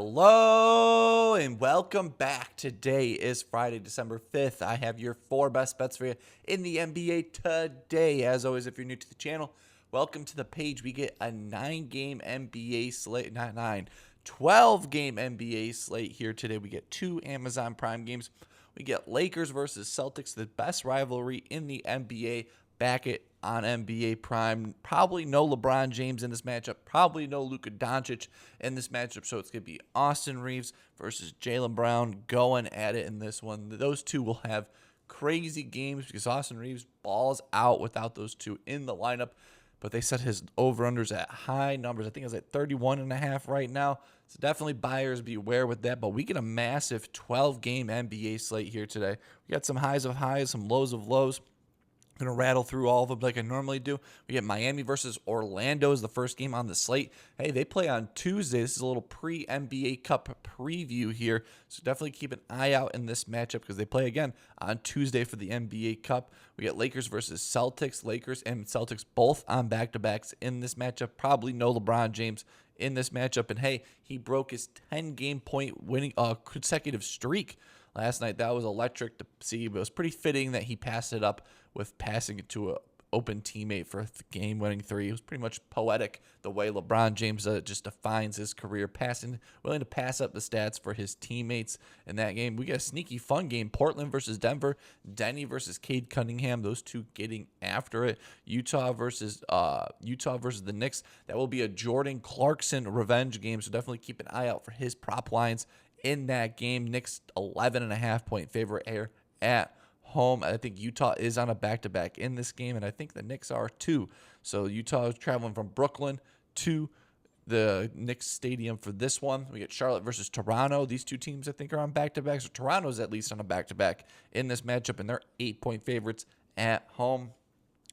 Hello and welcome back. Today is Friday, December 5th. I have your 4 best bets for you in the NBA today. As always, if you're new to the channel, welcome to the page. We get a 9-game NBA slate, not 9, 12-game NBA slate here today. We get 2 Amazon Prime games. We get Lakers versus Celtics, the best rivalry in the NBA, back it on NBA Prime. Probably no LeBron James in this matchup. Probably no Luka Doncic in this matchup. So it's going to be Austin Reaves versus Jalen Brown going at it in this one. Those two will have crazy games because Austin Reaves balls out without those two in the lineup. But they set his over-unders at high numbers. I think it's at 31.5 right now. So definitely buyers beware with that. But we get a massive 12-game NBA slate here today. We got some highs of highs, some lows of lows. I'm going to rattle through all of them like I normally do. We get Miami versus Orlando is the first game on the slate. Hey, they play on Tuesday. This is a little pre-NBA Cup preview here. So definitely keep an eye out in this matchup because they play again on Tuesday for the NBA Cup. We get Lakers versus Celtics. Lakers and Celtics both on back-to-backs in this matchup. Probably no LeBron James in this matchup. And hey, he broke his 10-game point winning consecutive streak last night. That was electric to see, but it was pretty fitting that he passed it up with passing it to an open teammate for a game-winning 3. It was pretty much poetic the way LeBron James just defines his career, willing to pass up the stats for his teammates in that game. We got a sneaky fun game, Portland versus Denver, Denny versus Cade Cunningham, those two getting after it. Utah versus the Knicks. That will be a Jordan Clarkson revenge game, so definitely keep an eye out for his prop lines in that game. Knicks 11.5-point favorite here at home. I think Utah is on a back-to-back in this game, and I think the Knicks are too. So Utah is traveling from Brooklyn to the Knicks Stadium for this one. We get Charlotte versus Toronto. These two teams, I think, are on back-to-backs. So Toronto's at least on a back-to-back in this matchup, and they're 8-point favorites at home.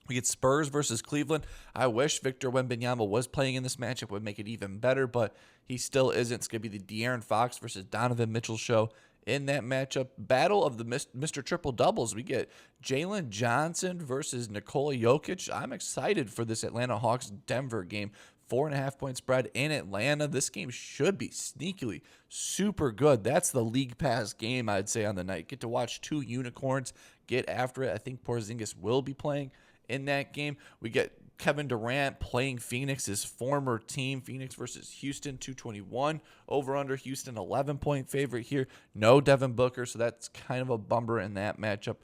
We get Spurs versus Cleveland. I wish Victor Wembanyama was playing in this matchup. It would make it even better, but he still isn't. It's going to be the De'Aaron Fox versus Donovan Mitchell show in that matchup. Battle of the Mr. Triple Doubles. We get Jalen Johnson versus Nikola Jokic. I'm excited for this Atlanta Hawks-Denver game. 4.5-point spread in Atlanta. This game should be sneakily super good. That's the League Pass game, I'd say, on the night. Get to watch 2 unicorns get after it. I think Porzingis will be playing in that game. We get Kevin Durant playing Phoenix, his former team. Phoenix versus Houston, 221. Over under Houston, 11-point favorite here. No Devin Booker, so that's kind of a bummer in that matchup.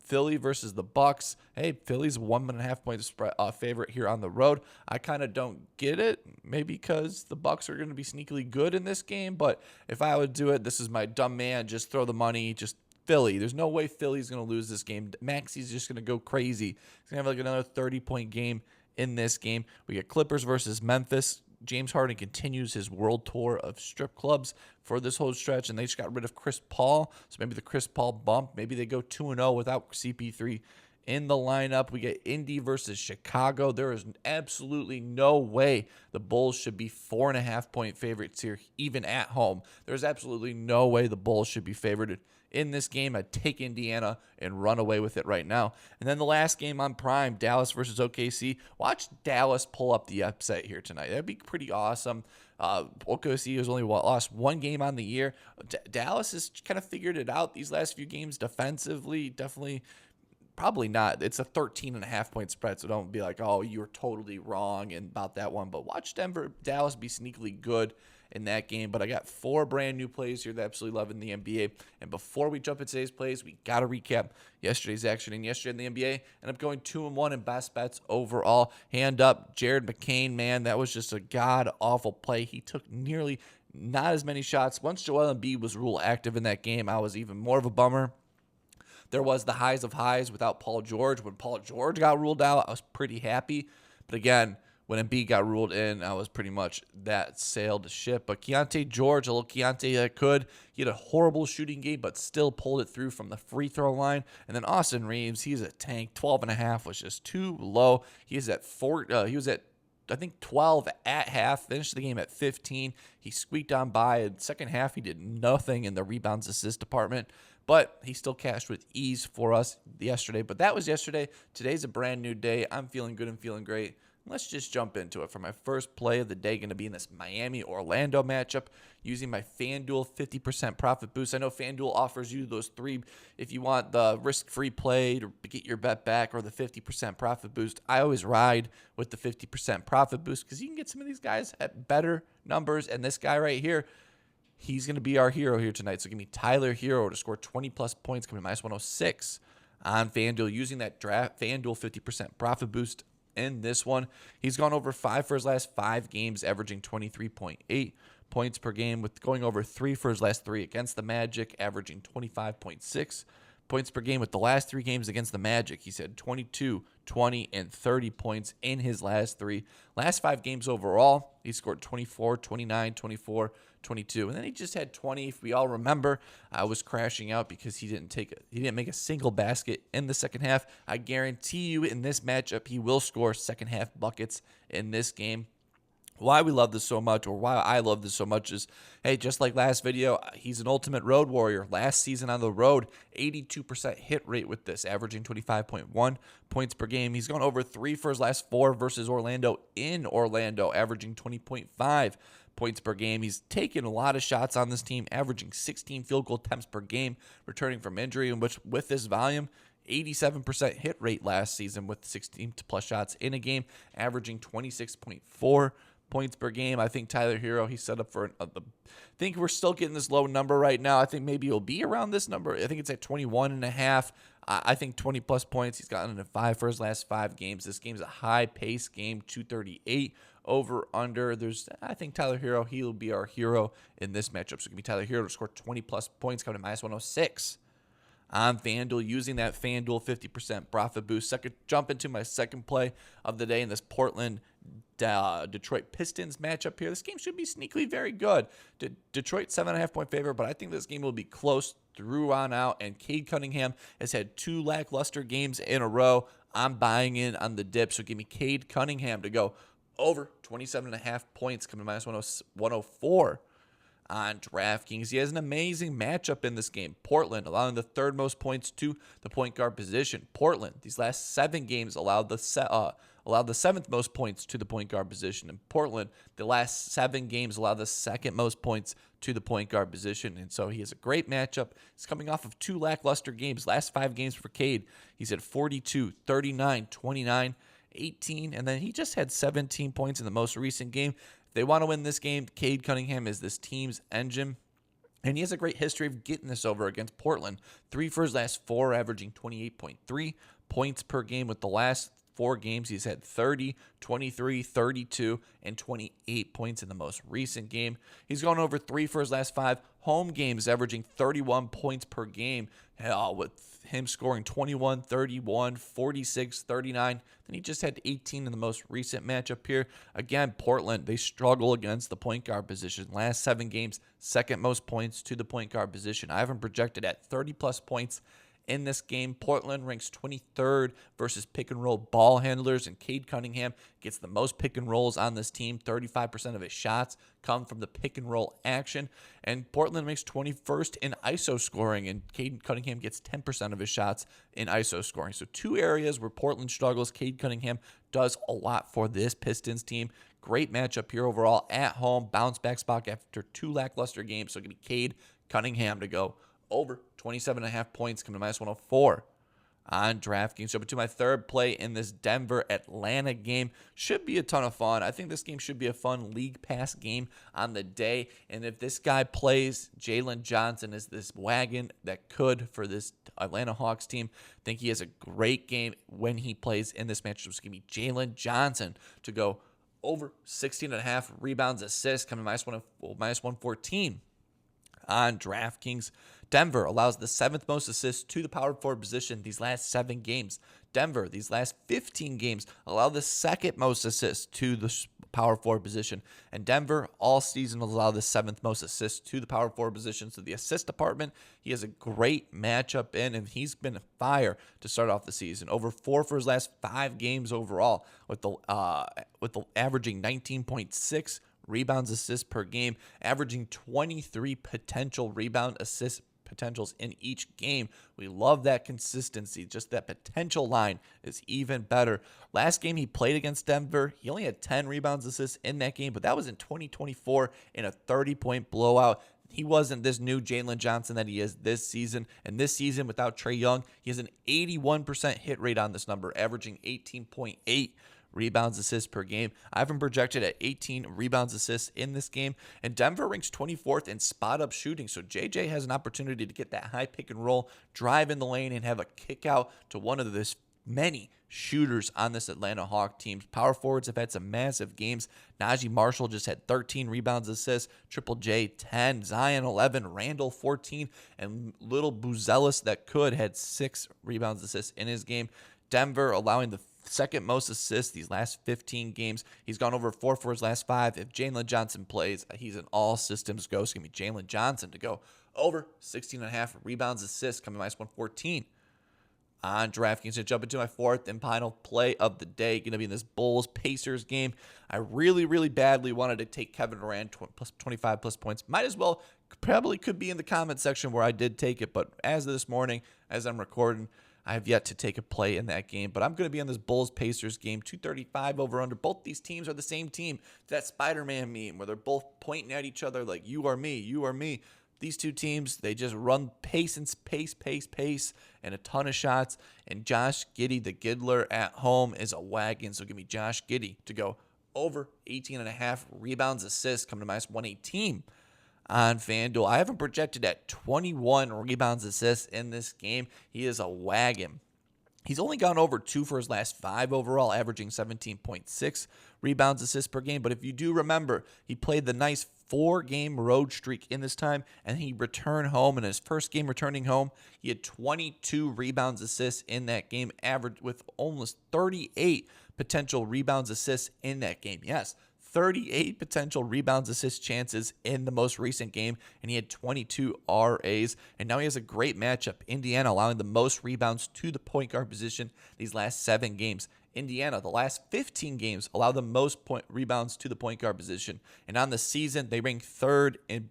Philly versus the Bucks. Hey, Philly's 1.5-point favorite here on the road. I kind of don't get it. Maybe because the Bucks are going to be sneakily good in this game, but if I would do it, this is my dumb man. Just throw the money. Just Philly. There's no way Philly's going to lose this game. Maxi's just going to go crazy. He's going to have like another 30-point game in this game. We get Clippers versus Memphis. James Harden continues his world tour of strip clubs for this whole stretch, and they just got rid of Chris Paul. So maybe the Chris Paul bump. Maybe they go 2-0 without CP3 in the lineup. We get Indy versus Chicago. There is absolutely no way the Bulls should be 4.5-point favorites here, even at home. There's absolutely no way the Bulls should be favored in this game. I'd take Indiana and run away with it right now. And then the last game on Prime, Dallas versus OKC. Watch Dallas pull up the upset here tonight. That'd be pretty awesome. OKC has only lost 1 game on the year. Dallas has kind of figured it out these last few games defensively. Definitely, probably not. It's a 13.5-point spread, so don't be like, oh, you're totally wrong about that one. But watch Dallas be sneakily good in that game. But I got 4 brand new plays here that I absolutely love in the NBA. And before we jump into today's plays, we got to recap yesterday's action. And yesterday in the NBA, ended up going 2-1 in best bets overall. Hand up, Jared McCain, man, that was just a god-awful play. He took nearly not as many shots. Once Joel Embiid was rule active in that game, I was even more of a bummer. There was the highs of highs without Paul George. When Paul George got ruled out, I was pretty happy. But again, when Embiid got ruled in, I was pretty much that sailed the ship. But Keontae George, a little Keontae that could. He had a horrible shooting game, but still pulled it through from the free throw line. And then Austin Reaves, he's a tank. 12.5 was just too low. He was at I think 12 at half, finished the game at 15. He squeaked on by. In the second half, he did nothing in the rebounds assist department, but he still cashed with ease for us yesterday. But that was yesterday. Today's a brand new day. I'm feeling good and feeling great. Let's just jump into it. For my first play of the day, going to be in this Miami-Orlando matchup using my FanDuel 50% profit boost. I know FanDuel offers you those three if you want the risk-free play to get your bet back or the 50% profit boost. I always ride with the 50% profit boost because you can get some of these guys at better numbers. And this guy right here, he's going to be our hero here tonight. So give me Tyler Herro to score 20-plus points, coming to -106 on FanDuel using that FanDuel 50% profit boost. In this one, he's gone over 5 for his last 5 games, averaging 23.8 points per game, with going over 3 for his last 3 against the Magic, averaging 25.6 points per game. With the last 3 games against the Magic, he's had 22, 20, and 30 points in his last 3. Last 5 games overall, he scored 24, 29, 24, 22, and then he just had 20. If we all remember, I was crashing out because he didn't make a single basket in the second half. I guarantee you in this matchup, he will score second half buckets in this game. Why we love this so much, or why I love this so much, is, hey, just like last video, he's an ultimate road warrior. Last season on the road, 82% hit rate with this, averaging 25.1 points per game. He's gone over 3 for his last 4 versus Orlando in Orlando, averaging 20.5 points per game. He's taken a lot of shots on this team, averaging 16 field goal attempts per game, returning from injury, in which with this volume, 87% hit rate last season with 16-plus shots in a game, averaging 26.4 points per game. I think Tyler Herro, he's set up for I think we're still getting this low number right now. I think maybe he'll be around this number. I think it's at 21.5. I think 20-plus points. He's gotten into 5 for his last 5 games. This game's a high-pace game, 238 over under. I think Tyler Herro, he'll be our hero in this matchup. So give me Tyler Herro to score 20-plus points, coming to -106 on FanDuel using that FanDuel 50% profit boost. Jump into my second play of the day in this Portland Detroit Pistons matchup here. This game should be sneakily very good. Detroit 7.5-point favorite, but I think this game will be close through on out. And Cade Cunningham has had 2 lackluster games in a row. I'm buying in on the dip, so give me Cade Cunningham to go over 27.5 points, coming to -104 on DraftKings. He has an amazing matchup in this game. Portland allowing the 3rd most points to the point guard position. Portland, these last 7 games, allowed the 7th most points to the point guard position. And Portland, the last 7 games, allowed the 2nd most points to the point guard position. And so he has a great matchup. He's coming off of 2 lackluster games. Last 5 games for Cade, he's at 42, 39, 29, 18, and then he just had 17 points in the most recent game. If they want to win this game, Cade Cunningham is this team's engine, and he has a great history of getting this over against Portland. 3 for his last 4, averaging 28.3 points per game. With the last 4 games, he's had 30, 23, 32, and 28 points in the most recent game. He's gone over 3 for his last 5 home games, averaging 31 points per game, with him scoring 21, 31, 46, 39. Then he just had 18 in the most recent matchup here. Again, Portland, they struggle against the point guard position. Last 7 games, 2nd most points to the point guard position. I have him projected at 30-plus points in this game. Portland ranks 23rd versus pick-and-roll ball handlers, and Cade Cunningham gets the most pick-and-rolls on this team. 35% of his shots come from the pick-and-roll action, and Portland ranks 21st in ISO scoring, and Cade Cunningham gets 10% of his shots in ISO scoring. So 2 areas where Portland struggles. Cade Cunningham does a lot for this Pistons team. Great matchup here overall at home. Bounce back spot after 2 lackluster games. So give me Cade Cunningham to go over 27.5 points, coming to -104 on DraftKings. So to my third play in this Denver-Atlanta game. Should be a ton of fun. I think this game should be a fun League Pass game on the day. And if this guy plays, Jalen Johnson is this wagon that could for this Atlanta Hawks team. I think he has a great game when he plays in this match. So it's going to be Jalen Johnson to go over 16.5 rebounds, assists, coming -114 on DraftKings. Denver allows the 7th most assists to the power forward position these last 7 games. Denver, these last 15 games, allow the 2nd most assists to the power forward position. And Denver all season will allow the 7th most assists to the power forward position. So the assist department, he has a great matchup in, and he's been a fire to start off the season. Over 4 for his last 5 games overall, with the averaging 19.6 rebounds, assists per game, averaging 23 potential rebound assists potentials in each game. We love that consistency. Just that potential line is even better. Last game he played against Denver, he only had 10 rebounds, assists in that game, but that was in 2024 in a 30-point blowout. He wasn't this new Jalen Johnson that he is this season. And this season, without Trae Young, he has an 81% hit rate on this number, averaging 18.8 rebounds, assists per game. I have him projected at 18 rebounds, assists in this game. And Denver ranks 24th in spot-up shooting. So JJ has an opportunity to get that high pick and roll, drive in the lane, and have a kick out to one of this many shooters on this Atlanta Hawk team. Power forwards have had some massive games. Najee Marshall just had 13 rebounds, assists. Triple J 10, Zion 11, Randall 14, and little Buzelis that could had 6 rebounds, assists in his game. Denver allowing the second most assists these last 15 games. He's gone over 4 for his last 5. If Jalen Johnson plays, he's an all systems go. It's going to be Jalen Johnson to go over 16.5 rebounds, assists, coming minus 114. On DraftKings, to jump into my fourth and final play of the day, going to be in this Bulls-Pacers game. I really, really badly wanted to take Kevin Durant plus 25 plus points. Might as well, probably could be in the comment section where I did take it, but as of this morning, as I'm recording, I have yet to take a play in that game. But I'm going to be on this Bulls-Pacers game, 235 over-under. Both these teams are the same team. That Spider-Man meme where they're both pointing at each other like, you are me, you are me. These two teams, they just run pace, and a ton of shots. And Josh Giddey, the Giddler at home, is a wagon. So give me Josh Giddey to go over 18.5 rebounds, assists, coming to minus 118 on FanDuel. I have him projected at 21 rebounds, assists in this game. He is a wagon. He's only gone over 2 for his last 5 overall, averaging 17.6 rebounds, assists per game. But if you do remember, he played the nice 4-game road streak in this time, and he returned home. In his first game returning home, he had 22 rebounds, assists in that game, averaged with almost 38 potential rebounds, assists in that game. Yes, 38 potential rebounds, assist chances in the most recent game, and he had 22 RAs. And now he has a great matchup. Indiana allowing the most rebounds to the point guard position these last 7 games. Indiana, the last 15 games, allow the most rebounds to the point guard position. And on the season, they rank third in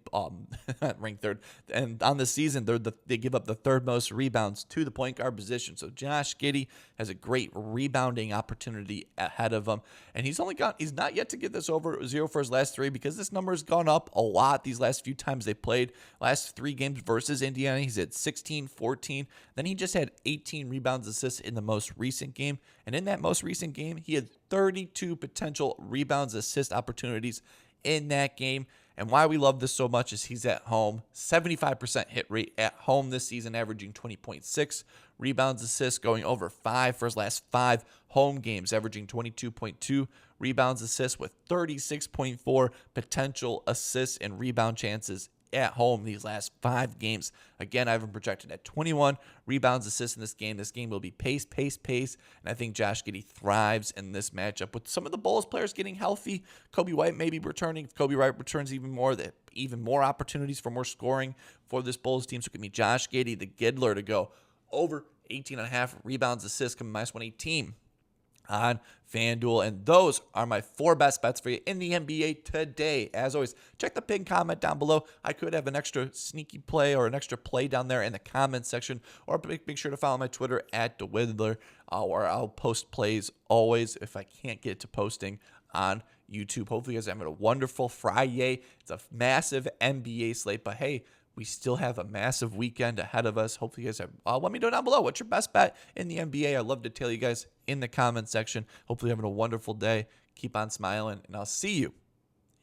ranked third. And on the season, they give up the third most rebounds to the point guard position. So Josh Giddey has a great rebounding opportunity ahead of him. And he's not yet to get this over 0 for his last 3 because this number has gone up a lot these last few times they played. Last 3 games versus Indiana, he's at 16, 14. Then he just had 18 rebounds, assists in the most recent game. And in that most recent game, he had 32 potential rebounds, assist opportunities in that game. And why we love this so much is he's at home. 75% hit rate at home this season, averaging 20.6 rebounds, assists, going over 5 for his last 5 home games, averaging 22.2 rebounds, assists with 36.4 potential assists and rebound chances at home these last 5 games. Again, I have him projected at 21 rebounds, assists in this game. This game will be pace. And I think Josh Giddey thrives in this matchup. With some of the Bulls players getting healthy, Kobe White maybe returning. If Kobe White returns even more opportunities for more scoring for this Bulls team. So give me Josh Giddey, the Giddler, to go over 18.5 rebounds, assists, coming minus 118 on FanDuel. And those are my 4 best bets for you in the NBA today. As always, check the pinned comment down below. I could have an extra sneaky play or an extra play down there in the comment section. Or make sure to follow my Twitter at DeWidler, where I'll post plays always if I can't get to posting on YouTube. Hopefully you guys are having a wonderful Friday. It's a massive NBA slate, but hey, we still have a massive weekend ahead of us. Hopefully you guys have, let me know down below. What's your best bet in the NBA? I'd love to tell you guys in the comment section. Hopefully you're having a wonderful day. Keep on smiling, and I'll see you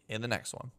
in the next one.